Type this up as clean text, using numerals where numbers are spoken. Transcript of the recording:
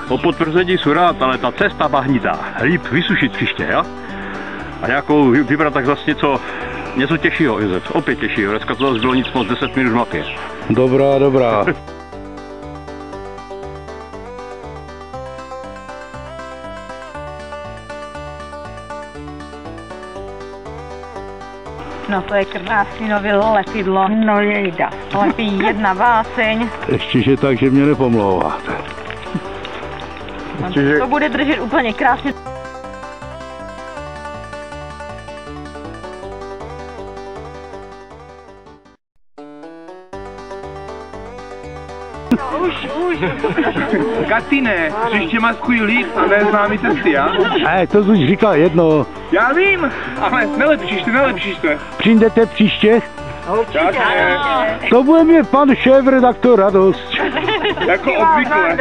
Po potvrzení surát, ale ta cesta bahnitá. Líp vysušit příště, jo? A nějakou vybrat tak zase něco těžšího, Josef. Opět těžšího. Dneska to zase bylo nic moc 10 minut v mapě. Dobrá, dobrá. No to je krásný nový lepidlo, no jejda. Lepí jedna váseň. Ještě že tak, že mě nepomlouváte. To bude držet úplně krásně. Už. Katine, příště maskuj líp a ne známý cesty, já? To už říká jedno. Já vím, ale nelepšíš to. Přijdete příště? Určitě. To bude mě pan šéf-redaktor radost. Jako obvykle.